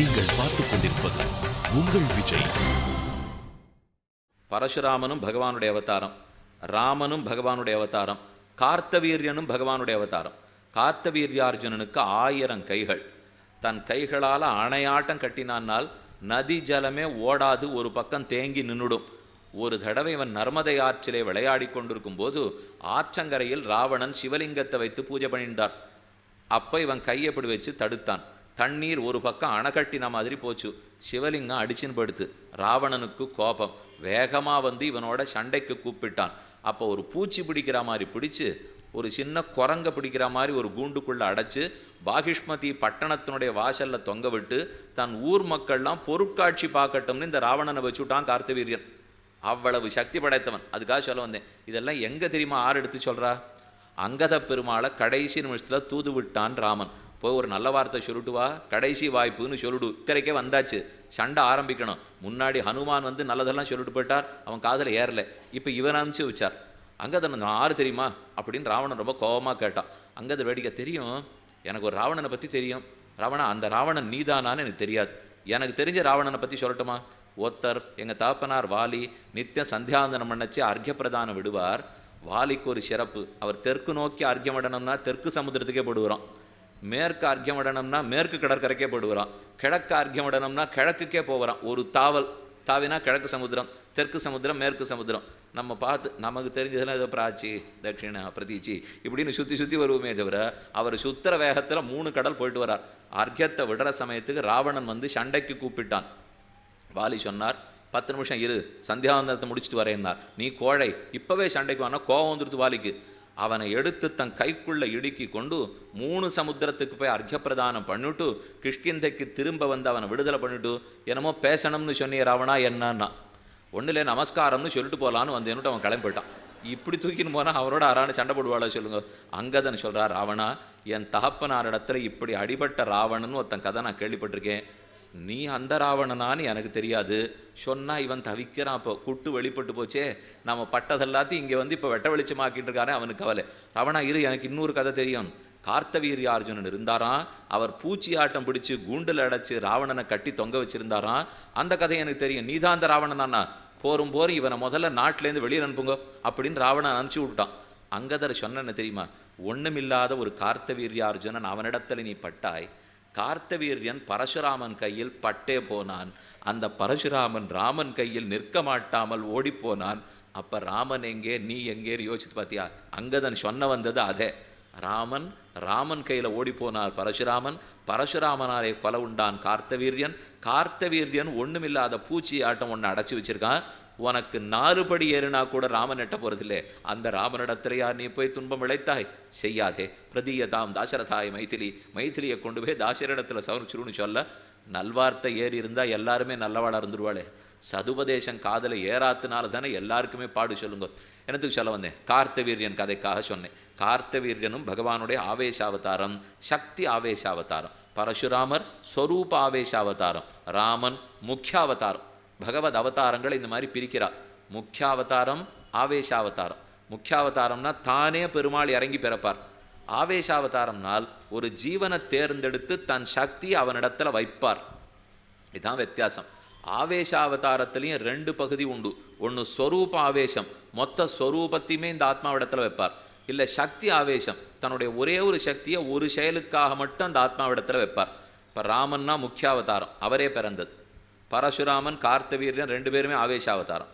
நீங்கள் பார்த்துக் கொண்டிருப்பது உங்கள் விஜய். பரசுராமனும் பகவானுடைய அவதாரம், ராமனும் பகவானுடைய அவதாரம், கார்த்தவீரியனும் பகவானுடைய அவதாரம். கார்த்தவீரியார்ஜுனனுக்கு 1000 கைகள். தன் கைகளால் அணையாட்டம் கட்டினானால் நதி ஜலமே ஓடாது, ஒரு பக்கம் தேங்கி நின்றுடும். ஒரு தடவை இவன் நர்மதை ஆற்றிலே விளையாடி கொண்டிருக்கும் போது ஆற்றங்கரையில் ராவணன் சிவலிங்கத்தை வைத்து பூஜை பண்ணிட்டார். அப்போ இவன் கையப்படி வச்சு தடுத்தான். தண்ணீர் ஒரு பக்கம் அணைக்கட்டின மாதிரி போச்சு. சிவலிங்கம் அடிச்சுன்னு படுத்து. ராவணனுக்கு கோபம். வேகமாக வந்து இவனோட சண்டைக்கு கூப்பிட்டான். அப்போ ஒரு பூச்சி பிடிக்கிற மாதிரி பிடிச்சு, ஒரு சின்ன குரங்க பிடிக்கிற மாதிரி ஒரு கூண்டுக்குள்ளே அடைச்சி பாகிஷ்மதி பட்டணத்தினுடைய வாசலில் தொங்க விட்டு தன் ஊர் மக்கள்லாம் பொருட்காட்சி பார்க்கட்டும்னு இந்த ராவணனை வச்சுட்டான் கார்த்தவீரியன். அவ்வளவு சக்தி படைத்தவன். அதுக்காக சொல்ல வந்தேன். இதெல்லாம் எங்கே தெரியுமா ஆறு எடுத்து சொல்கிறா? அங்கத பெருமாளை கடைசி நிமிஷத்தில் தூது விட்டான் ராமன். போய் ஒரு நல்ல வார்த்தை சொல்லிட்டு வா, கடைசி வாய்ப்புன்னு சொல்லிடு. இக்கரைக்கே வந்தாச்சு, சண்டை ஆரம்பிக்கணும். முன்னாடி ஹனுமான் வந்து நல்லதெல்லாம் சொல்லிட்டு போயிட்டார், அவன் காதில் ஏறலை. இப்போ இவன் அனுப்பிச்சு வச்சார். அங்கதன் ஆறு தெரியுமா அப்படின்னு ராவணன் ரொம்ப கோபமாக கேட்டான். அங்கத வேடிக்கை, தெரியும், எனக்கு ஒரு ராவணனை பற்றி தெரியும். ராவணா, அந்த ராவணன் நீதானான்னு எனக்கு தெரியாது. எனக்கு தெரிஞ்ச ராவணனை பற்றி சொல்லட்டுமா? ஒருத்தர் எங்கள் தாப்பனார் வாலி நித்தியம் சந்தியாவந்தனம் பண்ணச்சு அர்க்கிய பிரதானம் விடுவார். வாலிக்கு ஒரு சிறப்பு, அவர் தெற்கு நோக்கி அர்க்கியம் விடணும்னா தெற்கு சமுத்திரத்துக்கே போடுவாராம். மேற்கு அர்க்கியம் விடணும்னா மேற்கு கடற்கரைக்கே போடுவாராம். கிழக்கு அர்க்கியம் விடணும்னா கிழக்குக்கே போகிறான். ஒரு தாவல் தாவினா கிழக்கு சமுத்திரம், தெற்கு சமுத்திரம், மேற்கு சமுத்திரம். நம்ம பார்த்து நமக்கு தெரிஞ்சதெல்லாம் ஏதோ பிராச்சி, தட்சிணா, பிரதீச்சி இப்படின்னு சுற்றி சுற்றி வருவோமே தவிர அவர் சுத்திர வேகத்தில் 3 கடல் போயிட்டு வரார். அர்க்கியத்தை விடுற சமயத்துக்கு ராவணன் வந்து சண்டைக்கு கூப்பிட்டான். வாலி சொன்னார், 10 நிமிஷம் இரு, சந்தியாவந்தனத்தை முடிச்சுட்டு வரேன்னார். நீ கோழை, இப்போவே சண்டைக்கு வானா, கோவம் வந்துடுது வாலிக்கு. அவனை எடுத்து தன் கைக்குள்ளே இடுக்கி கொண்டு 3 சமுத்திரத்துக்கு போய் அர்க்கிய பிரதானம் பண்ணிட்டு கிஷ்கிந்தைக்கு திரும்ப வந்து அவனை விடுதலை பண்ணிட்டு, என்னமோ பேசணும்னு சொன்னிய ராவணா, என்னன்னா ஒன்றுலே நமஸ்காரம்னு சொல்லிட்டு போகலான்னு வந்தேன்னுட்டு அவன் கிளம்பி போயிட்டான். இப்படி தூக்கின்னு போனால் அவரோட அறான சண்டை போடுவாளா சொல்லுங்க. அங்கதன் சொல்கிறார், ராவணா, என் தகப்பனார் இடத்துல இப்படி அடிபட்ட ராவணன் ஒருத்தன் கதை நான் கேள்விப்பட்டிருக்கேன். நீ அந்த ராவணனான்னு எனக்கு தெரியாது. சொன்னால் இவன் தவிக்கிறான். அப்போ குட்டு வெளிப்பட்டு போச்சே, நம்ம பட்டதெல்லாத்தையும் இங்கே வந்து இப்போ வெட்ட வெளிச்சமாக்கிட்டு இருக்காரே, அவனுக்கு கவலை. ராவணா இரு, எனக்கு இன்னொரு கதை தெரியும். கார்த்தவீரியார்ஜுனன் இருந்தாராம். அவர் பூச்சி ஆட்டம் பிடிச்சி கூண்டில் அடைச்சி ராவணனை கட்டி தொங்க வச்சிருந்தாராம். அந்த கதை எனக்கு தெரியும். நீதான் அந்த ராவணனானா? போரும் இவனை முதல்ல நாட்டிலேருந்து வெளியே அனுப்புங்க அப்படின்னு ராவணன் அனுப்பிச்சி விட்டான். அங்கதர் சொன்ன தெரியுமா? ஒன்றுமில்லாத ஒரு கார்த்தவீரியார்ஜுனன் அவனிடத்தில் நீ பட்டாய். கார்த்தவீரியன் பரசுராமன் கையில் பட்டே போனான். அந்த பரசுராமன் ராமன் கையில் நிற்க மாட்டாமல் ஓடிப்போனான். அப்போ ராமன் எங்கே, நீ எங்கேன்னு யோசித்து பார்த்தியா? அங்கதன் சொன்ன வந்தது அதே. ராமன் கையில் ஓடிப்போனார் பரசுராமன். பரசுராமனாலே கொலை உண்டான் கார்த்தவீரியன். கார்த்தவீரியன் ஒன்றுமில்லாத பூச்சி ஆட்டம் ஒன்று அடைச்சி வச்சிருக்கான். உனக்கு 4 படி ஏறுனா கூட ராமன் எட்ட போகிறதில்லை. அந்த ராமனிடத்திலையா நீ போய் துன்பம் விளைத்தாய்? செய்யாதே. பிரதீயதாம் தாசரதாய் மைதிலியை கொண்டு போய் தாசரிடத்தில் சவரிச்சிருன்னு சொல்ல. நல்வார்த்தை ஏறி இருந்தால் எல்லாருமே நல்லவாளாக இருந்துருவாளே. சதுபதேசம் காதலை ஏறாத்தினால தானே எல்லாருக்குமே பாடு சொல்லுங்க. எனக்கு சொல்ல வந்தேன், கார்த்தவீரியன் கதைக்காக சொன்னேன். கார்த்தவீரியனும் பகவானுடைய ஆவேசாவதாரம், சக்தி ஆவேசாவதாரம். பரசுராமர் ஸ்வரூப ஆவேசாவதாரம், ராமன் முக்கியாவதாரம். பகவத் அவதாரங்களை இந்த மாதிரி பிரிக்கிறார். முக்கியாவதாரம், ஆவேசாவதாரம். முக்கியாவதாரம்னா தானே பெருமாள் இறங்கி பிறப்பார். ஆவேசாவதாரம்னால் ஒரு ஜீவனை தேர்ந்தெடுத்து தன் சக்தி அவனிடத்தில் வைப்பார். இதுதான் வித்தியாசம். ஆவேசாவதாரத்திலையும் 2 பகுதி உண்டு. ஒன்று ஸ்வரூப ஆவேசம், மொத்த ஸ்வரூபத்தையுமே இந்த ஆத்மாவிடத்தில் வைப்பார். இல்லை சக்தி ஆவேசம், தன்னுடைய ஒரே ஒரு சக்தியை ஒரு செயலுக்காக மட்டும் அந்த ஆத்மாவிடத்தில் வைப்பார். இப்போ ராமன்னா முக்கியாவதாரம், அவரே பிறந்தது. பரசுராமன் கார்த்தவீரியன் 2 பேருமே ஆவேசாவதாரம்.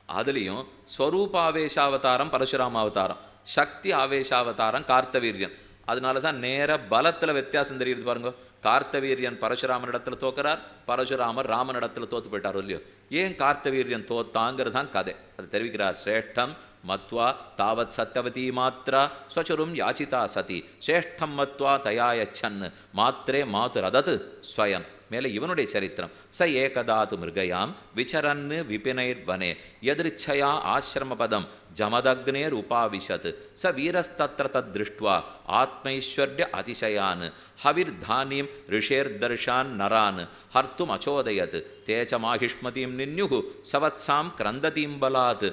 அதுலேயும் ஸ்வரூபாவேசாவதாரம் பரசுராமாவதாரம், சக்தி ஆவேசாவதாரம் கார்த்தவீரியன். அதனால தான் நேர பலத்தில் வித்தியாசம் தெரியுது பாருங்க. கார்த்தவீரியன் பரசுராமன் இடத்துல தோக்கிறார், பரசுராமர் ராமன் இடத்துல தோத்து போயிட்டார் இல்லையோ. ஏன் கார்த்தவீரியன் தோத்தாங்கிறது தான் கதை. அது தெரிவிக்கிறார். சிரேஷ்டம் மத்வா தாவத் சத்யவதி மாத்ரா ஸ்வச்சுரும் யாச்சிதா சதி சிரேஷ்டம் மத்வா தயாயச்சன் மாத்திரே மாதுரதது ஸ்வயம். மேலே இவனுடைய சரித்திரம். ச ஏகதாது மிருகயாம் விசரன்னு விபினைர் வனே எதிர்ச்சயா ஆசிரமபதம் ஜமதக்னேர் உபாவிஷத் ச வீரஸ்தத்ர தத்ருஷ்ட்வா ஆத்மைஸ்வர்ய அதிசயான் ஹவிர்தானீம் ரிஷேர்தர்ஷான் நரான் ஹர்த்தும் அச்சோதயத் தேஜமாகிஷ்மதீம் நின்யுகு சவத்சாம் கிரந்ததீம் பலாத்.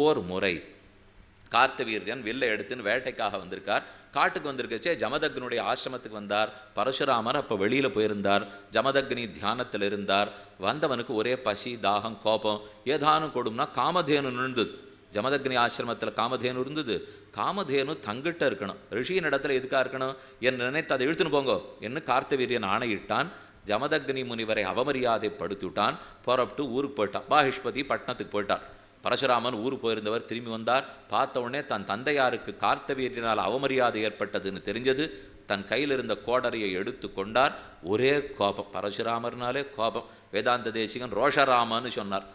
ஓர் முறை கார்த்தவீரியன் வில்லை எடுத்துன்னு வேட்டைக்காக வந்திருக்கார். காட்டுக்கு வந்திருக்கச்சே ஜமதக்னுடைய ஆசிரமத்துக்கு வந்தார். பரசுராமர் அப்போ வெளியில் போயிருந்தார். ஜமதக்னி தியானத்தில் இருந்தார். வந்தவனுக்கு ஒரே பசி, தாகம், கோபம். ஏதானும் கொடும்னா காமதேனு நின்றுது. ஜமதக்னி ஆசிரமத்தில் காமதேனு இருந்தது. காமதேனு தங்கிட்ட இருக்கணும், ரிஷியின் இடத்துல எதுக்காக இருக்கணும் என்று நினைத்து அதை இழுத்துன்னு போங்கோ என்று கார்த்தவீரியன் ஆணையிட்டான். ஜமதக்னி முனிவரை அவமரியாதைப்படுத்திவிட்டான். புறப்பட்டு ஊருக்கு போயிட்டான். பாகிஷ்பதி பட்டணத்துக்கு போயிட்டார். பரசுராமன் ஊருக்கு போயிருந்தவர் திரும்பி வந்தார். பார்த்த உடனே தன் தந்தையாருக்கு கார்த்தவீரியனால் அவமரியாதை ஏற்பட்டதுன்னு தெரிஞ்சது. தன் கையில் இருந்த கோடரியை எடுத்து கொண்டார். ஒரே கோபம், பரசுராமர்னாலே கோபம். வேதாந்த தேசிகன் ரோஷராமன்னு சொன்னார்,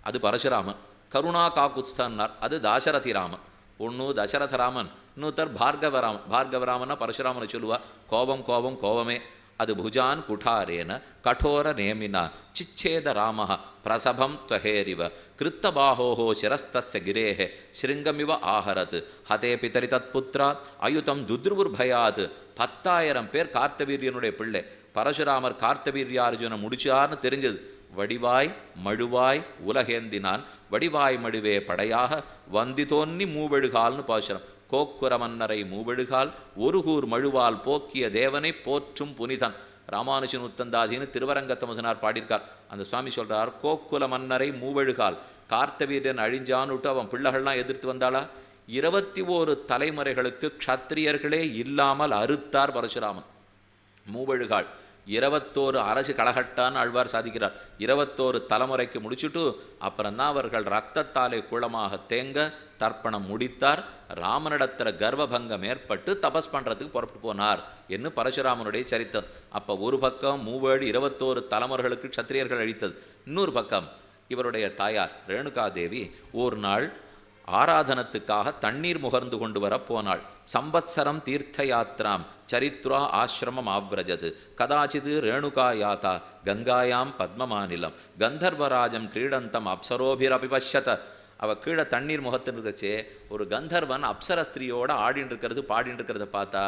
அது பரசுராமன். கருணா காக்குத்ஸ்தன்னார், அது தாசரதி ராமன். ஒன்று தசரதராமன், இன்னொருத்தர் பார்கவராமன். பார்கவராமன்னா பரசுராமனை சொல்லுவார். கோபம் கோபம் கோபமே. அது புஜான் குடாரேன கடோர நேமினா சிச்சேத ராம பிரசபம் துவஹேரிவ கிருத்தபாஹோ சிரஸ்தஸ்ய கிரேஹே ஸ்ருங்கமிவ ஆஹரத் ஹதே பிதரி தத் புத்ரா அயுதம் துத்ருபுர்பயாத். 10,000 பேர் கார்த்தவீரியனுடைய பிள்ளை. பரசுராமர் கார்த்தவீரியார்ஜுனை முடிச்சார்னு தெரிஞ்சது. வடிவாய் மழுவாய் உலகேந்தினான், வடிவாய் மடுவே படையாக வந்திதோன்னி மூவெழுகால்னு பாசுரம். கோக்குர மன்னரை மூவெழுகால் ஒருகூர் மழுவால் போக்கிய தேவனை போற்றும் புனிதன். ராமானுஜன் உத்தந்தாதின்னு திருவரங்கத்தமுதனார் பாடியிருக்கார். அந்த சுவாமி சொல்கிறார், கோக்குல மன்னரை மூவெழுகால். கார்த்தவீரியன் அழிஞ்சான்னுட்டு அவன் பிள்ளைகள்லாம் எதிர்த்து வந்தாளா? 21 தலைமுறைகளுக்கு க்ஷத்திரியர்களே இல்லாமல் அறுத்தார் பரசுராமன். மூவெழுகால் 21 அரசு கலகட்டான்னு ஆழ்வார் சாதிக்கிறார். 21 தலைமுறைக்கு முடிச்சுட்டு அப்புறம்தான் அவர்கள் ரத்தத்தாலே குளமாக தேங்க தர்ப்பணம் முடித்தார். ராமனிடத்தில் கர்வபங்கம் ஏற்பட்டு தபஸ் பண்ணுறதுக்கு புறப்பட்டு போனார் என்று பரசுராமனுடைய சரித்திரம். அப்போ ஒரு பக்கம் 21 தலைமுறைகளுக்கு க்ஷத்திரியர்கள் அழித்தது. இன்னொரு பக்கம் இவருடைய தாயார் ரேணுகாதேவி ஒரு நாள் ஆராதனத்துக்காக தண்ணீர் முகர்ந்து கொண்டு வர போனாள். சம்பத்சரம் தீர்த்த யாத்ராம் சரித்ரா ஆசிரமம் ஆவ்ரஜது கதாச்சிது ரேணுகா யாத்தா கங்காயாம் பத்மமாநிலம் கந்தர்வராஜம் கிரீடந்தம் அப்சரோபிரபிபஷ்யத. அவள் கீழே தண்ணீர் முகத்துன்னு இருக்கச்சே ஒரு கந்தர்வன் அப்சர ஸ்திரியோட ஆடின்னு இருக்கிறது பாடின்னு இருக்கிறத பார்த்தா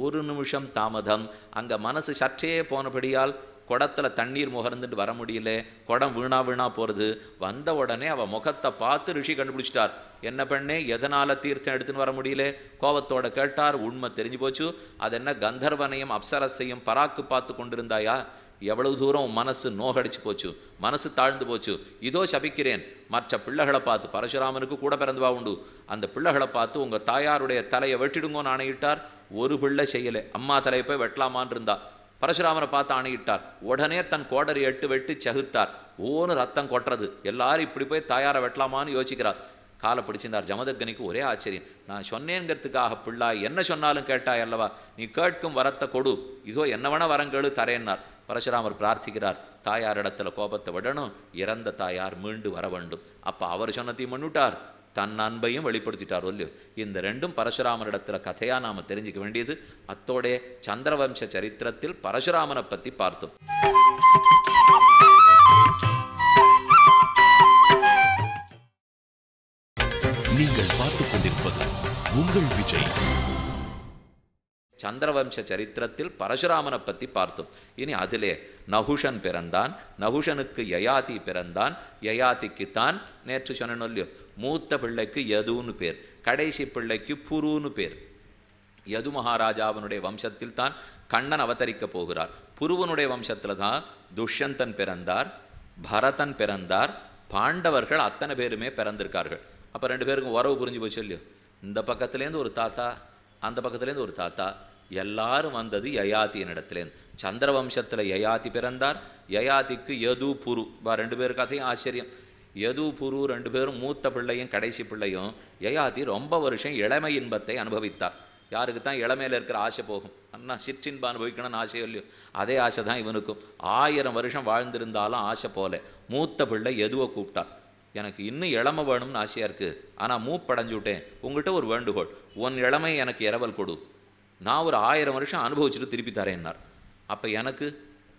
ஒரு நிமிஷம் தாமதம். அங்கே மனசு சற்றே போனபடியால் குடத்தில் தண்ணீர் முகர்ந்துட்டு வர முடியல. குடம் வீணா போகிறது. வந்த உடனே அவள் முகத்தை பார்த்து ரிஷி கண்டுபிடிச்சிட்டார். என்ன பண்ணே, எதனால் தீர்த்தம் எடுத்துன்னு வர முடியல? கோபத்தோட கேட்டார். உண்மை தெரிஞ்சு போச்சு. அது என்ன, கந்தர்வனையும் அப்சரஸையும் பராக்கு பார்த்து கொண்டிருந்தாயா? எவ்வளவு தூரம் மனசு நோகடிச்சு போச்சு, மனசு தாழ்ந்து போச்சு. இதோ சபிக்கிறேன். மற்ற பிள்ளைகளை பார்த்து, பரசுராமனுக்கு கூட பிறந்தவா உண்டு, அந்த பிள்ளைகளை பார்த்து உங்கள் தாயாருடைய தலையை வெட்டிடுங்கன்னு ஆணையிட்டார். ஒரு பிள்ளை செய்யலை. அம்மா தலையை போய் வெட்டலாமான் இருந்தா. பரசுராமரை பார்த்து ஆணையிட்டார். உடனே தன் கோடரி வெட்டி சகுத்தார். ஓன்னு ரத்தம் கொட்டுறது. எல்லாரும் இப்படி போய் தாயாரை வெட்டலாமான்னு யோசிக்கிறார். காலை பிடிச்சிருந்தார். ஜமதக்னிக்கு ஒரே ஆச்சரியம். நான் சொன்னேங்கிறதுக்காக பிள்ளாய் என்ன சொன்னாலும் கேட்டாய் அல்லவா, நீ கேட்கும் வரத்தை கொடு, இதோ என்ன வேணா வரங்கேளு தரேன்னார். பரசுராமர் பிரார்த்திக்கிறார், தாயார் இடத்துல கோபத்தை விடணும், இறந்த தாயார் மீண்டு வர வேண்டும். அப்போ அவர் சொன்னதையும் பண்ணிவிட்டார், தன் அன்பையும் வெளிப்படுத்திட்டார். இல்லையோ, இந்த ரெண்டும் பரசுராமனிடத்துல கதையா நாம தெரிஞ்சுக்க வேண்டியது. அத்தோடே சந்திரவம்ச சரித்திரத்தில் பரசுராமனை பற்றி பார்த்தோம். நீங்கள் பார்த்துக் கொண்டிருப்பது உங்கள் விஜய். சந்திரவம்ச சரித்திரத்தில் பரசுராமனை பற்றி பார்த்தோம். இனி அதிலே நகுஷன் பிறந்தான். நகுஷனுக்கு யயாதி பிறந்தான். யயாதிக்குத்தான் நேற்று சொன்னோம் இல்லையோ, மூத்த பிள்ளைக்கு யதுன்னு பேர், கடைசி பிள்ளைக்கு புருன்னு பேர். யது மகாராஜாவினுடைய வம்சத்தில் தான் கண்ணன் அவதரிக்க போகிறார். புருவனுடைய வம்சத்தில் தான் துஷ்யந்தன் பிறந்தார், பரதன் பிறந்தார், பாண்டவர்கள் அத்தனை பேருமே பிறந்திருக்கார்கள். அப்போ 2 பேருக்கும் உறவு புரிஞ்சு போச்சு இல்லையோ. இந்த பக்கத்துலேருந்து ஒரு தாத்தா, அந்த பக்கத்துலேருந்து ஒரு தாத்தா, எல்லாரும் வந்தது யயாதியின் இடத்துலேருந்து. சந்திரவம்சத்தில் யயாதி பிறந்தார். யயாதிக்கு யது புரு, 2 பேர் கதையும் ஆச்சரியம். யது புரு 2 பேரும் மூத்த பிள்ளையும் கடைசி பிள்ளையும். யயாதி ரொம்ப வருஷம் இளமை இன்பத்தை அனுபவித்தார். யாருக்கு தான் இளமையில் இருக்கிற ஆசை போகும், அண்ணா சிற்றின்ப அனுபவிக்கணும்னு ஆசையோ இல்லையோ, அதே ஆசை தான் இவனுக்கும். 1000 வருஷம் வாழ்ந்திருந்தாலும் ஆசை போல. மூத்த பிள்ளை யதுவை கூப்பிட்டார். எனக்கு இன்னும் இளமை வேணும்னு ஆசையாக இருக்குது, ஆனால் மூப்படைஞ்சு விட்டேன், உங்கள்கிட்ட ஒரு வேண்டுகோள், உன் இளமை எனக்கு இரவல் கொடு, நான் ஒரு 1000 வருஷம் அனுபவிச்சுட்டு திருப்பி தரேன்னார். அப்போ எனக்கு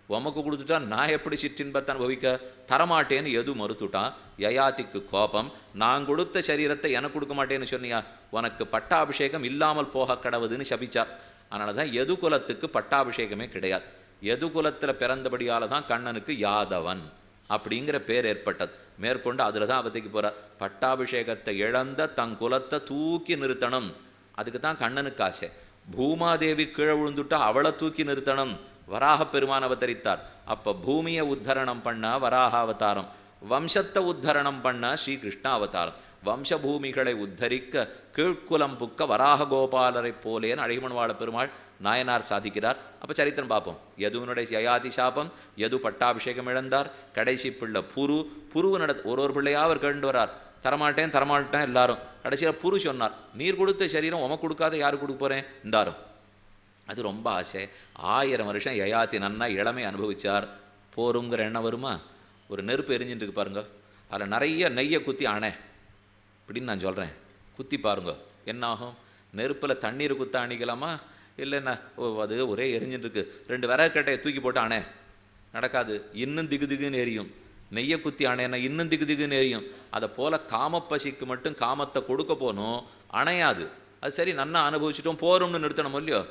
உமக்கு கொடுத்துட்டா நான் எப்படி சிற்றின்பத்தை அனுபவிக்க, தரமாட்டேன்னு எது மறுத்துட்டான். யயாதிக்கு கோபம், நான் கொடுத்த சரீரத்தை எனக்கு கொடுக்க மாட்டேன்னு சொன்னியா, உனக்கு பட்டாபிஷேகம் இல்லாமல் போக கடவுதுன்னு சபிச்சார். அதனால தான் எது குலத்துக்கு பட்டாபிஷேகமே கிடையாது. எது குலத்தில் பிறந்தபடியால் தான் கண்ணனுக்கு யாதவன், அப்படிங்கிற பேர் ஏற்பட்டது. மேற்கொண்டு அதில் தான் அவதிக்கு போகிறார். பட்டாபிஷேகத்தை இழந்த தன் குலத்தை தூக்கி நிறுத்தணும். அதுக்கு தான் கண்ணனுக்கு ஆசை. பூமாதேவி கீழே விழுந்துட்டா அவளை தூக்கி நிறுத்தணும். வராக பெருமான் அவதரித்தார். அப்போ பூமியை உத்தரணம் பண்ண வராக அவதாரம், வம்சத்தை உத்தரணம் பண்ண ஸ்ரீகிருஷ்ண அவதாரம். வம்சபூமிகளை உத்தரிக்க கீழ்குலம் புக்க வராக கோபாலரை போலேன்னு அழகிமன்வாள பெருமாள் நாயனார் சாதிக்கிறார். அப்போ சரித்திரம் பார்ப்போம். யதுவனுடைய யயாதி சாபம், யது பட்டாபிஷேகம் இழந்தார். கடைசி பிள்ளை புருவு ஒரு பிள்ளையாக அவர் கேண்டு வரார். தரமாட்டேன் எல்லாரும். கடைசியில் புரு சொன்னார், நீர் கொடுத்த சரீரம் உமக்கு கொடுக்காத யாரு கொடுக்க போகிறேன் இந்தாரும். அது ரொம்ப ஆசை. 1000 வருஷம் யயாதி நன்னா இளமை அனுபவிச்சார். போருங்கிற எண்ணம் வருமா? ஒரு நெருப்பு எரிஞ்சுட்டு இருக்கு பாருங்க, அதில் நிறைய நெய்யை குத்தி அணை இப்படின்னு நான் சொல்கிறேன், குத்தி பாருங்க என்னாகும்? நெருப்பில் தண்ணீர் குத்த அணிக்கலாமா? இல்லைண்ணா அது ஒரே எரிஞ்சுட்டு இருக்கு, 2 விறகு கட்டையை தூக்கி போட்டு அணை நடக்காது. இன்னும் திகுன்னு எரியும். நெய்யை குத்தி அணைனா இன்னும் திகுன்னு எரியும். அதை போல் காமப்பசிக்கு மட்டும் காமத்தை கொடுக்க போனோம், அணையாது. அது சரி நன்னா அனுபவிச்சுட்டோம் போகிறோம்னு நிறுத்தணும் இல்லையோ,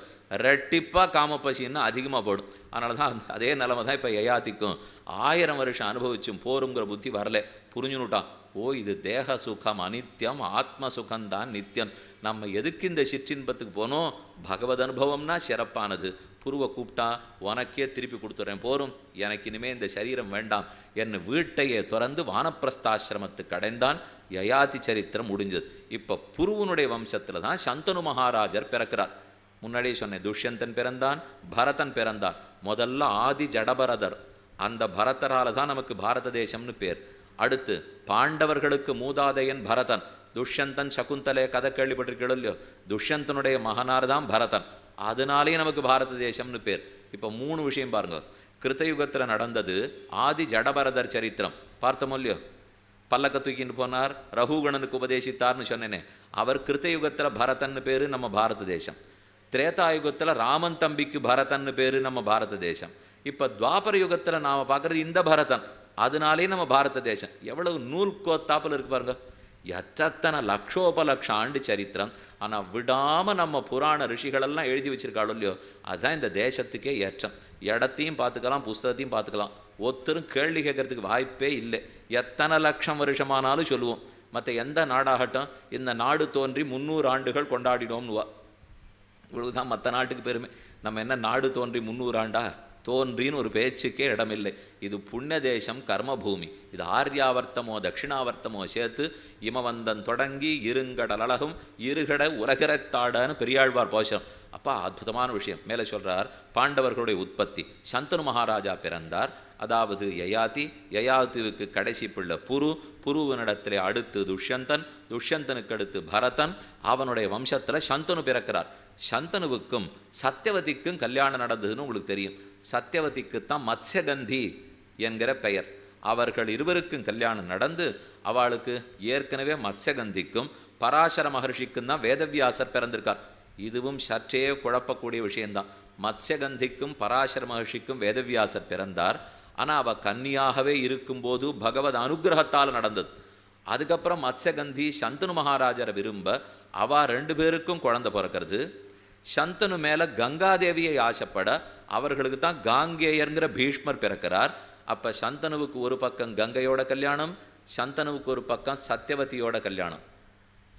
ரெட்டிப்பாக காமப்பசின்னு அதிகமாக போடும். அதனால தான் அதே நிலைமை தான் இப்போ யயாதிக்கும். 1000 வருஷம் அனுபவிச்சும் போருங்கிற புத்தி வரல. புரிஞ்சுனுட்டான், ஓ இது தேக சுகம் அனித்யம், ஆத்ம சுகம்தான் நித்தியம். நம்ம எதுக்கு இந்த சிற்றின்பத்துக்கு போனோம்? பகவத் அனுபவம்னா சிறப்பானது. புருவை கூப்பிட்டா உனக்கே திருப்பி கொடுத்துட்றேன், போரும் எனக்கு இனிமேல் இந்த சரீரம் வேண்டாம் என்னை வீட்டையே திறந்து வானப்பிரஸ்தாசிரமத்துக்கு அடைந்தான். யயாதி சரித்திரம் முடிஞ்சது. இப்போ புருவனுடைய வம்சத்தில் தான் சந்தனு மகாராஜர் பிறக்கிறார். முன்னாடியே சொன்னேன், துஷ்யந்தன் பிறந்தான், பரதன் பிறந்தான். முதல்ல ஆதி ஜடபரதர், அந்த பரதரால் தான் நமக்கு பாரத தேசம்னு பேர். அடுத்து பாண்டவர்களுக்கு மூதாதையன் பரதன். துஷ்யந்தன் சகுந்தலை கதை கேள்விப்பட்டிருக்கீங்களோ இல்லையோ, துஷ்யந்தனுடைய மகனார் தான் பரதன், அதனாலே நமக்கு பாரத தேசம்னு பேர். இப்போ 3 விஷயம் பாருங்க. கிருத்தயுகத்தில் நடந்தது ஆதி ஜடபரதர் சரித்திரம் பார்த்தோமோ இல்லையோ. பல்லக்க தூக்கின்னு போனார், ரகுகணனுக்கு உபதேசித்தார்னு சொன்னேனே, அவர் கிருத்தயுகத்தில் பரதன்னு பேர், நம்ம பாரத தேசம். திரேதாயுகத்தில் ராமன் தம்பிக்கு பரதன்னு பேர், நம்ம பாரத தேசம். இப்போ துவாபர யுகத்தில் நாம் பார்க்குறது இந்த பரதன், அதனாலே நம்ம பாரத தேசம். எவ்வளவு நூல் கோத்தாப்பில் இருக்கு பாருங்க. எத்தனை லட்சோபலட்ச ஆண்டு சரித்திரம். ஆனால் விடாமல் நம்ம புராண ரிஷிகளெல்லாம் எழுதி வச்சிருக்காளோ இல்லையோ, அதுதான் இந்த தேசத்துக்கே ஏற்றம். இடத்தையும் பார்த்துக்கலாம், புஸ்தகத்தையும் பார்த்துக்கலாம். ஒருத்தரும் கேள்வி கேட்கறதுக்கு வாய்ப்பே இல்லை. எத்தனை லட்சம் வருஷமானாலும் சொல்லுவோம். மற்ற எந்த நாடாகட்டும், இந்த நாடு தோன்றி 300 ஆண்டுகள் கொண்டாடினோம்னுவா. இவ்வளவு தான் மற்ற நாட்டுக்கு பெருமை. நம்ம என்ன நாடு தோன்றி 300 ஆண்டா? தோன்றின்னு ஒரு பேச்சுக்கே இடமில்லை. இது புண்ணிய தேசம், கர்மபூமி. இது ஆர்யாவர்த்தமோ தட்சிணாவர்த்தமோ சேர்த்து இமவந்தன் தொடங்கி இருங்கடலகும் இருகட உலகிறத்தாடன்னு பெரியாழ்வார் போஷம். அப்பா அற்புதமான விஷயம். மேலே சொல்கிறார், பாண்டவர்களுடைய உற்பத்தி. சந்தனு மகாராஜா பிறந்தார், அதாவது யயாதி. யயாதிவுக்கு கடைசி பிள்ளை புருவனிடத்திலே அடுத்து துஷ்யந்தன், துஷ்யந்தனுக்கு அடுத்து பரதன். அவனுடைய வம்சத்தில் சந்தனு பிறக்கிறார். சந்தனுவுக்கும் சத்தியவதிக்கும் கல்யாணம் நடந்ததுன்னு உங்களுக்கு தெரியும். சத்தியவதிக்குத்தான் மத்ஸ்யகந்தி என்கிற பெயர். அவர்கள் இருவருக்கும் கல்யாணம் நடந்து அவளுக்கு ஏற்கனவே மத்ஸ்யகந்திக்கும் பராசர மகர்ஷிக்கும் தான் வேதவியாசர் பிறந்திருக்கார். இதுவும் சற்றே குழப்பக்கூடிய விஷயம்தான். மத்ஸ்யகந்திக்கும் பராசர மகர்ஷிக்கும் வேதவியாசர் பிறந்தார். ஆனால் அவள் கன்னியாகவே இருக்கும்போது பகவத் அனுகிரகத்தால் நடந்தது. அதுக்கப்புறம் மத்ஸ்யகந்தி சந்தனு மகாராஜரை விரும்ப அவள் 2 பேருக்கும் குழந்தை பிறக்கிறது. சந்தனு மேலே கங்காதேவியை ஆசைப்பட அவர்களுக்கு தான் காங்கேயர்ங்கிற பீஷ்மர் பிறக்கிறார். அப்போ சந்தனுவுக்கு ஒரு பக்கம் கங்கையோட கல்யாணம், சந்தனுவுக்கு ஒரு பக்கம் சத்தியவதியோட கல்யாணம்.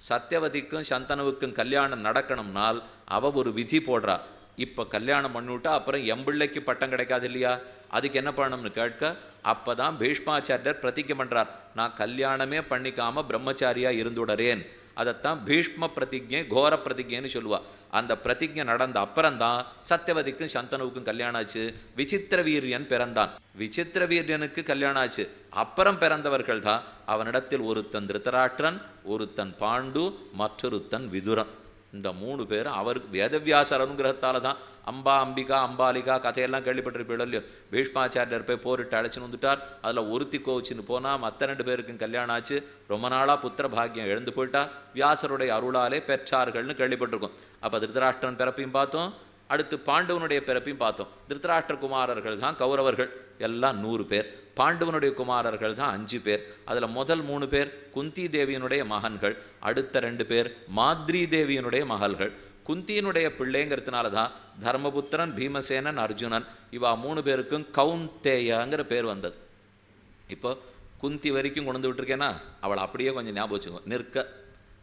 சத்தியவதிக்கும் சந்தனுவுக்கும் கல்யாணம் நடக்கணும்னால் அவள் ஒரு விதி போடுறா. இப்போ கல்யாணம் பண்ணிவிட்டா அப்புறம் எம்பிள்ளைக்கு பட்டம் கிடைக்காது இல்லையா, அதுக்கு என்ன பண்ணணும்னு கேட்க, அப்போ தான் பீஷ்மாச்சாரியர் பிரதிஜை பண்ணுறார், நான் கல்யாணமே பண்ணிக்காமல் பிரம்மச்சாரியாக இருந்துடறேன். அதைத்தான் பீஷ்ம பிரதிஜை, கோர பிரதிஜைன்னு சொல்லுவாள். அந்த பிரதிஜை நடந்த அப்புறம்தான் சத்தியவதிக்கும் சந்தனுவுக்கும் கல்யாணம் ஆச்சு. விசித்திர வீரியன் பிறந்தான். விசித்திர வீரியனுக்கு கல்யாணம் ஆச்சு. அப்புறம் பிறந்தவர்கள் தான் அவனிடத்தில் ஒருத்தன் திருதராஷ்டிரன், ஒருத்தன் பாண்டு, மற்றொருத்தன் விதுரன். இந்த 3 பேரும் அவருக்கு வேதவியாசர் அனுகிரகத்தால் தான். அம்பா அம்பிகா அம்பாலிகா கதையெல்லாம் கேள்விப்பட்டிருப்பீங்களோ இல்லையோ. பீஷ்மாச்சாரியர் போய் போரிட்டு அழைச்சின்னு வந்துட்டார். அதில் ஒருத்தி கோவிச்சின்னு போனால் மற்ற 2 பேருக்கும் கல்யாணம் ஆச்சு. ரொம்ப நாளாக புத்திர பாக்கியம் எழுந்து போயிட்டா. வியாசருடைய அருளாலே பெற்றார்கள்னு கேள்விப்பட்டிருக்கோம். அப்போ திருதராஷ்டிரன் பிறப்பையும் பார்த்தோம், அடுத்து பாண்டவனுடைய பிறப்பையும் பார்த்தோம். திருதராஷ்டிர குமாரர்கள் தான் கௌரவர்கள், எல்லாம் 100 பேர். பாண்டவனுடைய குமாரர்கள் தான் 5 பேர். அதில் முதல் 3 பேர் குந்தி தேவியினுடைய மகன்கள், அடுத்த 2 பேர் மாத்ரி தேவியினுடைய மகள்கள். குந்தியினுடைய பிள்ளைங்கிறதுனால தான் தர்மபுத்திரன், பீமசேனன், அர்ஜுனன், இவா 3 பேருக்கும் கௌந்தேயங்கிற பேர் வந்தது. இப்போ குந்தி வரைக்கும் கொண்டு வந்து விட்டுருக்கேன்னா அவளை அப்படியே கொஞ்சம் ஞாபகம் வச்சுக்கோ. நிற்க,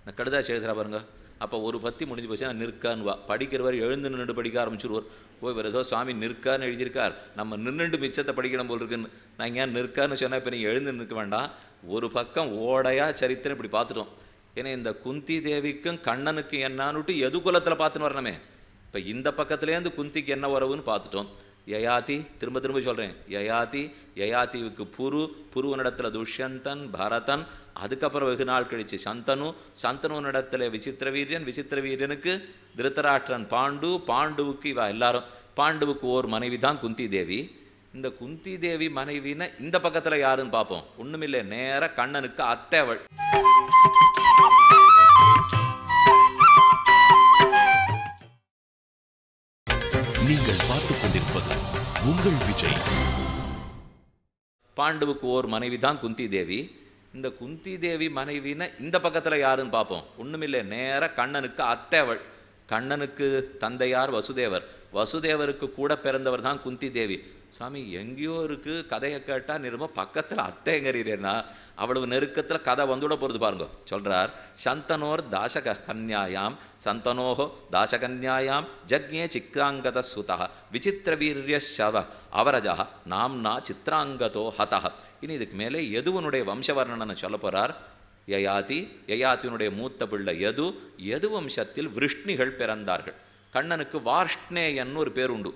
இந்த கடுதாசி எழுதுறா பாருங்க, அப்போ ஒரு பத்தி முடிஞ்சு போச்சுன்னா நிற்கான்னுவா. படிக்கிறவர் எழுந்து நின்று படிக்க ஆரம்பிச்சுடுவார். ஓ இவர் ஏதோ சுவாமி நிற்கான்னு எழுதியிருக்கார், நம்ம நின்றுண்டு மிச்சத்தை படிக்கணும் போல் இருக்குன்னு. நான் ஏன் நிற்கான்னு சொன்னால் இப்போ நீங்கள் எழுந்து நிற்க வேண்டாம், ஒரு பக்கம் ஓடையாக சரித்திரம் இப்படி பார்த்துட்டோம். ஏன்னா இந்த குந்தி தேவிக்கும் கண்ணனுக்கு என்னான்னுட்டு எது குலத்தில் பார்த்துன்னு வரணுமே. இப்போ இந்த பக்கத்துலேருந்து குந்திக்கு என்ன உறவுன்னு பார்த்துட்டோம். யயாதி, திரும்ப திரும்ப சொல்கிறேன், யயாதிவுக்கு புருவனிடத்தில் துஷ்யந்தன் பரதன், அதுக்கப்புறம் வெகு நாள் கழிச்சு சந்தனுவனிடத்தில் விசித்திரவீரியனுக்கு திருத்தராஷ்டிரன் பாண்டுவுக்கு இவா எல்லாரும். பாண்டுவுக்கு ஓர் மனைவி தான் குந்தி தேவி. இந்த குந்தி தேவி மனைவின்னு இந்த பக்கத்தில் யாருன்னு பார்ப்போம். ஒன்றுமில்லை, நேர கண்ணனுக்கு அத்தைவள். நீங்கள் பார்த்துக் கொண்டிருப்பது உங்கள் விஜய். பாண்டுவுக்கு ஓர் மனைவி தான் குந்தி தேவி. இந்த குந்தி தேவி மனைவின்னு இந்த பக்கத்தில் யாருன்னு பார்ப்போம். ஒன்றுமில்லை, நேர கண்ணனுக்கு அத்தைவள். கண்ணனுக்கு தந்தையார் வசுதேவர், வசுதேவருக்கு கூட பிறந்தவர் தான் குந்தி தேவி. சுவாமி எங்கேயோ இருக்குது, கதையை கேட்டால் நிரும்ப பக்கத்தில் அத்தைங்கிறீரேன்னா அவ்வளவு நெருக்கத்தில் கதை வந்துவிட போகிறது பாருங்க. சொல்கிறார், சந்தனோர் சந்தனோஹோ தாசகன்யாயாம் ஜக்ஞே சித்ராங்கத சுதா விசித்திரவீரிய சவ அவரஜா நாம்னா சித்ராங்கதோ ஹதா. இனி இதுக்கு மேலே யதுவனுடைய வம்சவர்ணனை சொல்ல போகிறார். யயாதியினுடைய மூத்த பிள்ளை யது வம்சத்தில் விருஷ்ணிகள் பிறந்தார்கள். கண்ணனுக்கு வார்ஷ்ணேயன்னு ஒரு பேர் உண்டு.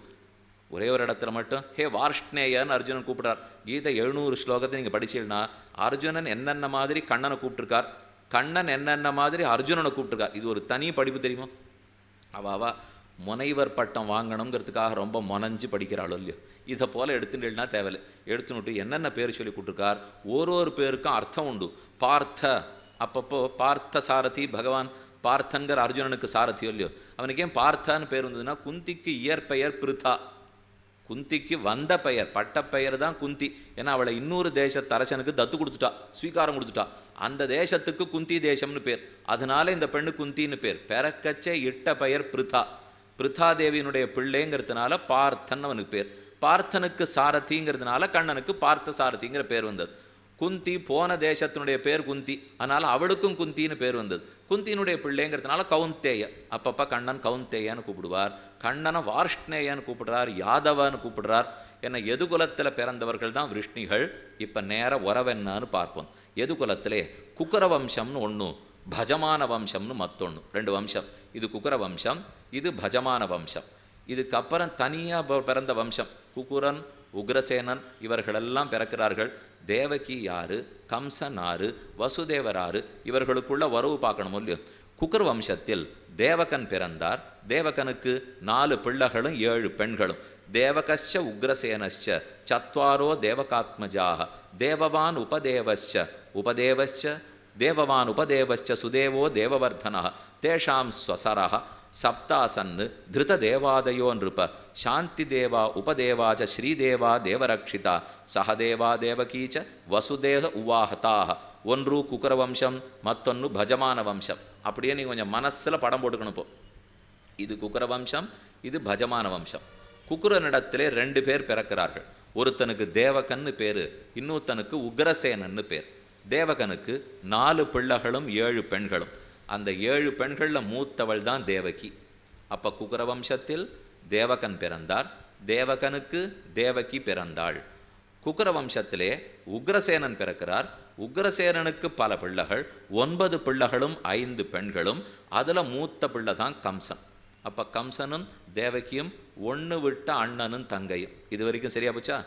ஒரே ஒரு இடத்துல மட்டும் ஹே வார்ஷ்ணேயன்னு அர்ஜுனன் கூப்பிட்றார். கீதை 700 ஸ்லோகத்தை நீங்கள் படிச்சீங்கன்னா அர்ஜுனன் என்னென்ன மாதிரி கண்ணனை கூப்பிட்டுருக்கார், கண்ணன் என்னென்ன மாதிரி அர்ஜுனனை கூப்பிட்டுருக்கார். இது ஒரு தனி படிப்பு தெரியுமா? அவா முனைவர் பட்டம் வாங்கணுங்கிறதுக்காக ரொம்ப முனைஞ்சு படிக்கிறாளோ இல்லையோ, இதை போல் எடுத்துட்டேன்னா தேவையில்லை. எடுத்துனுட்டு என்னென்ன பேர் சொல்லி கொடுத்துருக்கார், ஒரு பேருக்கும் அர்த்தம் உண்டு. பார்த்த, அப்பப்போ பார்த்த சாரதி பகவான் பார்த்தன்கிற அர்ஜுனனுக்கு சாரதியோ இல்லையோ, அவனுக்கு ஏன் பார்த்தான்னு பேர் வந்ததுன்னா குந்திக்கு இயற்பெயர் பிருதா. குந்திக்கு வந்த பெயர் பட்டப்பெயர் தான் குந்தி. ஏன்னா அவளை இன்னொரு தேசத்து அரசனுக்கு தத்து கொடுத்துட்டா, ஸ்வீகாரம் கொடுத்துட்டா. அந்த தேசத்துக்கு குந்தி தேசம்னு பேர். அதனால இந்த பெண்ணு குந்தின்னு பேர். பெறக்கச்சே இட்ட பெயர் பிருதா. பிருதா தேவியினுடைய பிள்ளைங்கிறதுனால பார்த்தன் அவனுக்கு பேர். பார்த்தனுக்கு சாரதிங்கிறதுனால கண்ணனுக்கு பார்த்த சாரதிங்கிற பேர் வந்தது. குந்தி போன தேசத்தினுடைய பேர் குந்தி, அதனால் அவளுக்கும் குந்தின்னு பேர் வந்தது. குந்தியினுடைய பிள்ளைங்கிறதுனால கவுந்தேய. அப்பப்போ கண்ணன் கவுந்தேயன்னு கூப்பிடுவார், கண்ணனை வார்ஷ்ணேயன்னு கூப்பிடுறார், யாதவன்னு கூப்பிடுறார். ஏன்னா எதுகுலத்தில் பிறந்தவர்கள் தான் விருஷ்ணிகள். இப்போ நேர உறவென்னான்னு பார்ப்போம். எதுகுலத்திலே குக்கர வம்சம்னு ஒன்று, பஜமான வம்சம்னு மற்றொன்று, 2 வம்சம். இது குக்கர வம்சம், இது பஜமான வம்சம். இதுக்கப்புறம் தனியாக பிறந்த வம்சம் குக்குரன், உக்ரசேனன் இவர்களெல்லாம் பிறக்கிறார்கள். தேவகி யாரு, கம்சன் ஆறு, வசுதேவர் ஆறு, இவர்களுக்குள்ள உறவு பார்க்கணும் இல்லையோ. குக்கர் வம்சத்தில் தேவகன் பிறந்தார். தேவகனுக்கு 4 பிள்ளைகளும் 7 பெண்களும். தேவகச்ச உக்ரசேனச்ச சத்வாரோ தேவகாத்மஜாக தேவவான் உபதேவச்ச சுதேவோ தேவவர்தன தேஷாம் ஸ்வசரः சப்தாசன்னு திருத தேவாதயோ நிருப சாந்தி தேவா உபதேவாச்ச ஸ்ரீதேவா தேவரக்ஷிதா சகதேவா தேவகீச்ச வசுதேவ உவாஹதாக. ஒன்று குக்கர வம்சம், மற்றொன்று பஜமான வம்சம். அப்படியே நீங்கள் கொஞ்சம் மனசில் படம் போட்டுக்கணும். இப்போ இது குக்கர வம்சம், இது பஜமான வம்சம். குக்குரனிடத்திலே 2 பேர் பிறக்கிறார்கள். ஒருத்தனுக்கு தேவகன்னு பேர், இன்னொருத்தனுக்கு உக்ரசேனன்னு பேர். தேவகனுக்கு 4 பிள்ளைகளும் 7 பெண்களும். அந்த 7 பெண்களில் மூத்தவள் தான் தேவகி. அப்போ குக்கர வம்சத்தில் தேவகன் பிறந்தார். தேவகனுக்கு தேவகி பிறந்தாள். குக்கர வம்சத்திலே உக்ரசேனன் பிறக்கிறார். உக்ரசேனனுக்கு பல பிள்ளைகள், 9 பிள்ளைகளும் 5 பெண்களும். அதில் மூத்த பிள்ளை தான் கம்சன். அப்போ கம்சனும் தேவகியும் ஒன்று விட்ட அண்ணனும் தங்கையும். இது வரைக்கும் சரியா போச்சா?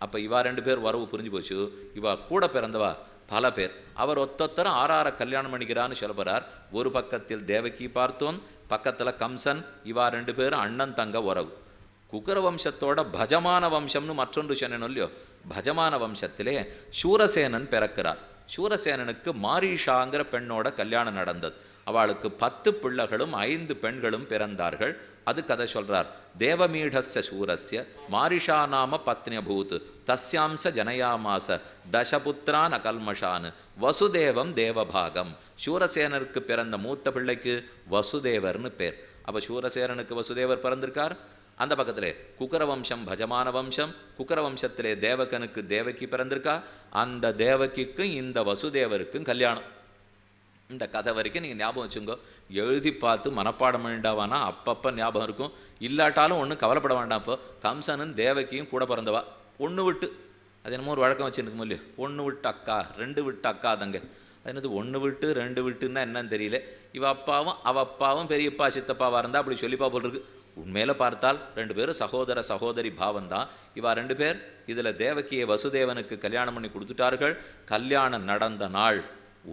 அப்போ இவா 2 பேர் வரவு புரிஞ்சு போச்சு. இவா கூட பிறந்தவா பல பேர். அவர் ஒத்தொத்தரும் 6 கல்யாணம் பண்ணிக்கிறான்னு சொல்ல போகிறார். ஒரு பக்கத்தில் தேவகி பார்த்தோம், பக்கத்தில் கம்சன். இவா 2 பேரும் அண்ணன் தங்க உறவு. குக்கர வம்சத்தோட பஜமான வம்சம்னு மற்றொன்று சொன்னேன் இல்லையோ. பஜமான வம்சத்திலே சூரசேனன் பிறக்கிறார். சூரசேனனுக்கு மாரீஷாங்கிற பெண்ணோட கல்யாணம் நடந்தது. அவளுக்கு 10 பிள்ளைகளும் 5 பெண்களும் பிறந்தார்கள். அது கதை சொல்றார். தேவமீடஸ்ய சூரஸ்ய மாரிஷா நாம பத்னியபூத் தஸ்யாம்ச ஜனயாமாச தசபுத்திரான் அகல்மஷான் வசுதேவம் தேவபாகம். சூரசேனருக்கு பிறந்த மூத்த பிள்ளைக்கு வசுதேவர்னு பேர். அப்போ சூரசேனனுக்கு வசுதேவர் பிறந்திருக்கார், அந்த பக்கத்திலே குக்கர வம்சம் பஜமான வம்சம், குக்கர வம்சத்திலே தேவகனுக்கு தேவகி பிறந்திருக்கா, அந்த தேவகிக்கும் இந்த வசுதேவருக்கும் கல்யாணம். இந்த கதை வரைக்கும் நீங்கள் ஞாபகம் வச்சுங்கோ. எழுதி பார்த்து மனப்பாடம் வேண்டாவானா அப்பப்போ ஞாபகம் இருக்கும். இல்லாட்டாலும் ஒன்றும் கவலைப்பட வேண்டாம். இப்போ கம்சனும் தேவகியும் கூட பிறந்தவா, ஒன்று விட்டு. அது என்னமோ ஒரு வழக்கம் வச்சுருக்கும் இல்லையோ, ஒன்று விட்டு அக்கா, ரெண்டு விட்டு அக்கா தங்க. அது என்னது ஒன்று விட்டு ரெண்டு விட்டுன்னா என்னன்னு தெரியல. இவ அப்பாவும் அவ அப்பாவும் பெரியப்பா சித்தப்பாவாக இருந்தால் அப்படி சொல்லிப்பா போல் இருக்கு. உண்மையில் பார்த்தால் ரெண்டு பேரும் சகோதர சகோதரி பாவம்தான். இவா ரெண்டு பேர் இதில் தேவகியை வசுதேவனுக்கு கல்யாணம் பண்ணி கொடுத்துட்டார்கள். கல்யாணம் நடந்த நாள்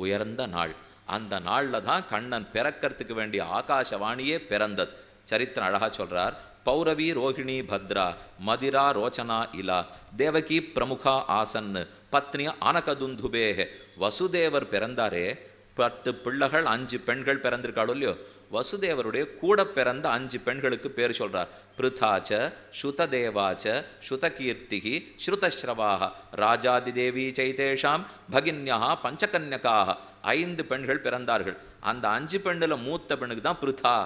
உயர்ந்த நாள். அந்த நாளில் தான் கண்ணன் பிறக்கிறதுக்கு வேண்டிய ஆகாசவாணியே பிறந்தது. சரித்திரம் அழகா சொல்றார். பௌரவி ரோஹிணி பத்ரா மதிரா ரோச்சனா இலா தேவகி பிரமுகா ஆசன் பத்னி ஆனகதுந்துபேஹ. வசுதேவர் பிறந்தாரே, 10 பிள்ளைகள் 5 பெண்கள் பிறந்திருக்காளோ இல்லையோ, வசுதேவருடைய கூட பிறந்த 5 பெண்களுக்கு பேர் சொல்றார். பிருதாச்ச ஸ்ருததேவாச்ச ஸ்ருதகீர்த்திகி ஸ்ருதஸ்ரவாக ராஜாதிதேவி சைதேஷாம் பகின்யா பஞ்சகன்யகாக. 5 பெண்கள் பிறந்தார்கள். அந்த 5 பெண்ணில் மூத்த பெண்ணுக்கு தான் பிருதா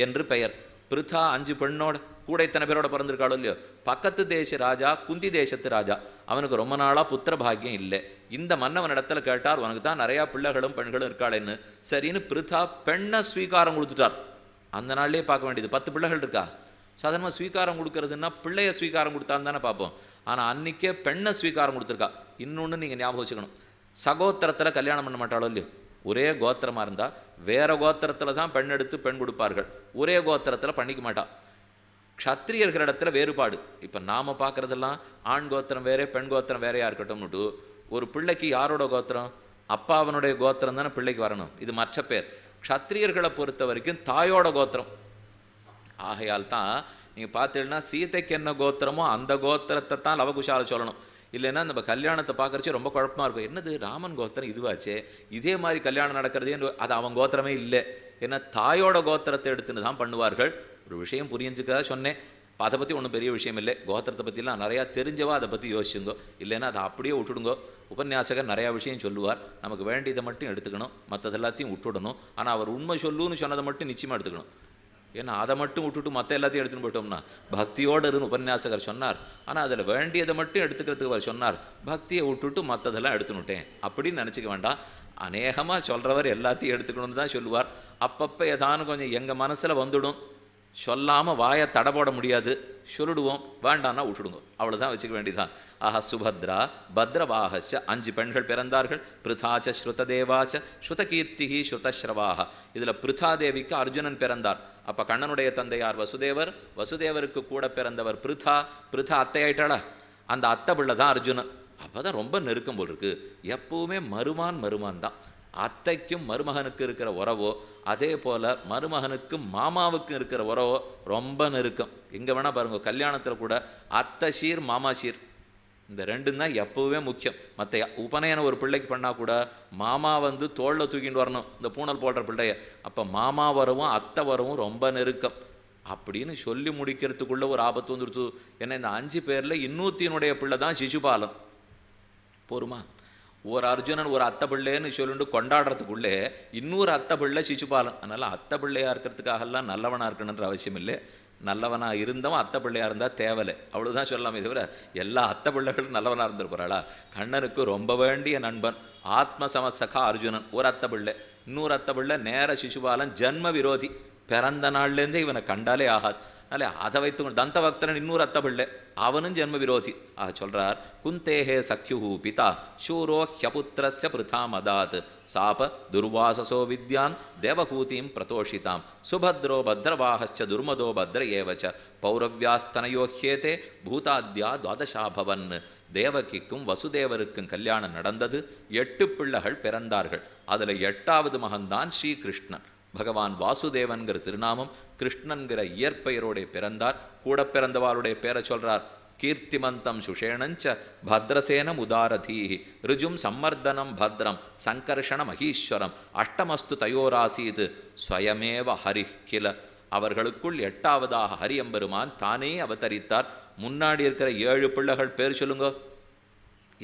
என்று பெயர். பிருதா 5 பெண்ணோட கூட இத்தனை பேரோட பிறந்திருக்காளோ இல்லையோ. பக்கத்து தேச ராஜா குந்தி தேசத்து ராஜா, அவனுக்கு ரொம்ப நாளாக புத்திர பாக்கியம் இல்லை. இந்த மன்னவன் இடத்துல கேட்டார், உனக்கு தான் நிறையா பிள்ளைகளும் பெண்களும் இருக்காளேன்னு. சரின்னு பிருதா பெண்ணை ஸ்வீகாரம் கொடுத்துட்டார். அந்த நாள்லேயே பார்க்க வேண்டியது 10 பிள்ளைகள் இருக்கா. சாதாரணமாக ஸ்வீகாரம் கொடுக்கறதுன்னா பிள்ளைய ஸ்வீகாரம் கொடுத்தான்னு தானே பார்ப்போம். ஆனால் அன்றைக்கே பெண்ணை ஸ்வீகாரம் கொடுத்துருக்கா. இன்னொன்று நீங்கள் ஞாபகம் வச்சுக்கணும், சகோத்திரத்தில் கல்யாணம் பண்ண மாட்டாளோ இல்லையோ. ஒரே கோத்திரமாக இருந்தால் வேறு கோத்திரத்தில் தான் பெண் எடுத்து பெண் கொடுப்பார்கள், ஒரே கோத்திரத்தில் பண்ணிக்க மாட்டாள். க்ஷத்திரியர்களிடத்துல வேறுபாடு. இப்போ நாம் பார்க்குறதெல்லாம் ஆண் கோத்திரம் வேறே பெண் கோத்திரம் வேறையாக இருக்கட்டும்னுட்டு, ஒரு பிள்ளைக்கு யாரோட கோத்திரம், அப்பாவனுடைய கோத்திரம் தானே பிள்ளைக்கு வரணும். இது மற்ற பேர். க்ஷத்திரியர்களை பொறுத்த வரைக்கும் தாயோட கோத்திரம். ஆகையால் தான் நீங்கள் பார்த்தீங்கன்னா சீதைக்கு என்ன கோத்திரமோ அந்த கோத்திரத்தை தான் லவகுஷால சொல்லணும். இல்லைன்னா நம்ம கல்யாணத்தை பார்க்குறச்சே ரொம்ப குழப்பமாக இருக்கும். என்னது ராமன் கோத்திரம் இதுவாச்சே, இதே மாதிரி கல்யாணம் நடக்கிறதே, அது அவன் கோத்திரமே இல்லை. ஏன்னா தாயோட கோத்திரத்தை எடுத்துன்னு தான் பண்ணுவார்கள். ஒரு விஷயம் புரிஞ்சுக்க சொன்னேன். அதை பற்றி ஒன்றும் பெரிய விஷயம் இல்லை. கோத்திரத்தை பற்றிலாம் நிறையா தெரிஞ்சவா அதை பற்றி யோசிச்சுங்கோ. இல்லைன்னா அதை அப்படியே விட்டுடுங்கோ. உபன்யாசகர் நிறையா விஷயம் சொல்லுவார், நமக்கு வேண்டியதை மட்டும் எடுத்துக்கணும், மற்றது எல்லாத்தையும் விட்டுடணும். ஆனால் அவர் உண்மை சொல்லுன்னு சொன்னதை மட்டும் நிச்சயமாக எடுத்துக்கணும். ஏன்னா அதை மட்டும் விட்டுட்டு மற்ற எல்லாத்தையும் எடுத்துன்னு போயிட்டோம்னா பக்தியோடு இருன்னு உபன்யாசகர் சொன்னார். ஆனால் அதில் வேண்டியதை மட்டும் எடுத்துக்கிறதுக்கு அவர் சொன்னார், பக்தியை விட்டுட்டு மற்றதெல்லாம் எடுத்துனுட்டேன் அப்படின்னு நினச்சிக்க வேண்டாம். அநேகமாக சொல்கிறவர் எல்லாத்தையும் எடுத்துக்கணும்னு தான் சொல்லுவார். அப்பப்போ ஏதானு கொஞ்சம் எங்கள் மனசில் வந்துடும், சொல்லாமல் வாயை தடை முடியாது, சொல்லிடுவோம், வேண்டான்னா விட்டுடுங்க, அவ்வளோதான் வச்சுக்க வேண்டியதான். ஆஹா சுபத்ரா பத்ரவாகச்ச 5 பெண்கள் பிறந்தார்கள். பிருதாச்ச ஸ்ருததேவாச்ச ஸ்ருதகீர்த்திகி ஸ்ருதஸ்ரவாக. இதில் பிருதாதேவிக்கு அர்ஜுனன் பிறந்தார். அப்போ கண்ணனுடைய தந்தையார் வசுதேவர், வசுதேவருக்கு கூட பிறந்தவர் பிருதா. பிருதா அத்தையாயிட்டாளா, அந்த அத்தை பிள்ளை தான் அர்ஜுனன். அப்போ தான் ரொம்ப நெருக்கம் போல் இருக்குது. எப்பவுமே மருமான் தான். அத்தைக்கும் மருமகனுக்கு இருக்கிற உறவோ அதே போல் மருமகனுக்கும் மாமாவுக்கும் இருக்கிற உறவோ ரொம்ப நெருக்கம். எங்கே வேணால் பாருங்க, கல்யாணத்தில் கூட அத்தை சீர் மாமா சீர், இந்த ரெண்டும் தான் எப்பவுமே முக்கியம். மற்ற உபநயனம் ஒரு பிள்ளைக்கு பண்ணால் கூட மாமா வந்து தோளில் தூக்கிட்டு வரணும், இந்த பூனல் போடுற பிள்ளைய. அப்போ மாமா வரவும் அத்தை வரவும் ரொம்ப நெருக்கம் அப்படின்னு சொல்லி முடிக்கிறதுக்குள்ளே ஒரு ஆபத்து வந்துடுத்து. ஏன்னா இந்த 5 பேரில் இன்னொருத்தினுடைய பிள்ளை தான் சிசுபாலன். போருமா, ஒரு அர்ஜுனன் ஒரு அத்தை பிள்ளைன்னு சொல்லிட்டு கொண்டாடுறதுக்குள்ளே இன்னொரு அத்தை பிள்ளை சிசுபாலன். அதனால் அத்தை பிள்ளையாக இருக்கிறதுக்காகலாம் நல்லவனாக இருக்கணுன்ற அவசியம் இல்லை. நல்லவனாக இருந்தவன் அத்தை பிள்ளையாக இருந்தால் தேவலை, அவ்வளோதான் சொல்லலாமே தவிர எல்லா அத்தை பிள்ளைகளும் நல்லவனாக இருந்திருப்பாளா. கண்ணனுக்கு ரொம்ப வேண்டிய நண்பன் ஆத்மசமசகா அர்ஜுனன் ஒரு அத்தை பிள்ளை. இன்னொரு அத்தை பிள்ளை நேர சிசுபாலன் ஜன்ம விரோதி, பிறந்த நாள்லேருந்தே இவனை கண்டாலே ஆகாது. அதனால் அதை வைத்து தந்தபக்தரன் இன்னொரு அத்தை பிள்ளை, அவனும் ஜென்ம விரோதி. ஆக சொல்கிறார், குந்தேஹே சக்யு பிதா சூரோ ஹ்யபுத்திரஸ்ய பிருதா மதாத் சாப துர்வாசசோ வித்யாம் தேவகூதிம் பிரதோஷிதாம் சுபத்ரோ பத்ரவாஹச்ச துர்மதோ பத்ர ஏவச்ச பௌரவ்யாஸ்தனயோஹ்யேதே பூதாத்யா துவாதசாபவன். தேவகிக்கும் வசுதேவருக்கும் கல்யாணம் நடந்தது. 8 பிள்ளைகள் பிறந்தார்கள். அதில் 8வது மகன்தான் ஸ்ரீகிருஷ்ணன். பகவான் வாசுதேவன்கிற திருநாமம், கிருஷ்ணன்கிற இயற்பெயரோடைய பிறந்தார். கூட பிறந்தவாளுடைய பேரை சொல்றார். கீர்த்திமந்தம் சுஷேணஞ்ச பத்ரசேனம் உதாரதீஹி ருஜும் சம்மர்தனம் பத்ரம் சங்கர்ஷண மகீஸ்வரம் அஷ்டமஸ்து தயோராசீத் ஸ்வயமேவ ஹரி கில. அவர்களுக்குள் 8வதாக ஹரியம்பெருமான் தானே அவதரித்தார். முன்னாடி இருக்கிற 7 பிள்ளைகள் பேர் சொல்லுங்க.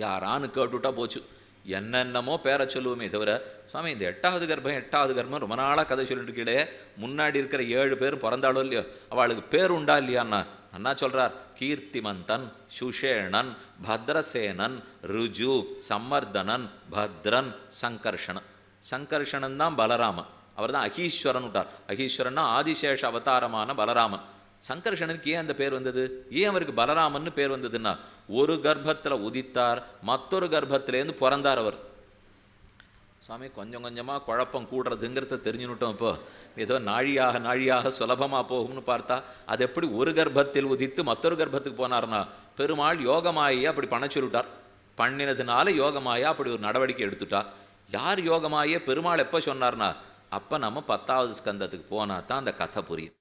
யாரான்னு கேட்டுவிட்டா போச்சு. என்னென்னமோ பேரை சொல்லுவோமே தவிர சுவாமி இந்த எட்டாவது கர்ப்பம் ரொம்ப நாளாக கதை சொல்லிட்டு இருக்கீங்களே, முன்னாடி இருக்கிற 7 பேரும் பிறந்தாலும் இல்லையோ அவளுக்கு பேர் உண்டா இல்லையான்னா அண்ணா சொல்கிறார், கீர்த்திமந்தன், சுஷேணன், பத்ரசேனன், ருஜு, சம்மர்தனன், பத்ரன், சங்கர்ஷணன். சங்கர்ஷணன் தான் பலராமன், அவர் தான் அகீஸ்வரன் விட்டார். அகீஸ்வரன்னா ஆதிசேஷ அவதாரமான பலராமன். சங்கர்ஷணனுக்கு ஏன் அந்த பேர் வந்தது? ஏன் அவருக்கு பலராமன்னு பேர் வந்ததுன்னா, ஒரு கர்ப்பத்தில் உதித்தார், மற்றொரு கர்ப்பத்திலேருந்து பிறந்தார் அவர். சுவாமி கொஞ்சம் கொஞ்சமாக குழப்பம் கூடுறதுங்கிறத தெரிஞ்சுனுட்டோம். இப்போ ஏதோ நாழியாக சுலபமாக போகும்னு பார்த்தா அது எப்படி ஒரு கர்ப்பத்தில் உதித்து மற்றொரு கர்ப்பத்துக்கு போனார்னா, பெருமாள் யோகமாயை அப்படி பண்ண சொல்லிட்டார். பண்ணினதுனால யோகமாயா அப்படி ஒரு நடவடிக்கை எடுத்துட்டா. யார் யோகமாயே பெருமாள் எப்போ சொன்னார்னா, அப்போ நம்ம 10வது ஸ்கந்தத்துக்கு போனால் தான் அந்த கதை புரியும்.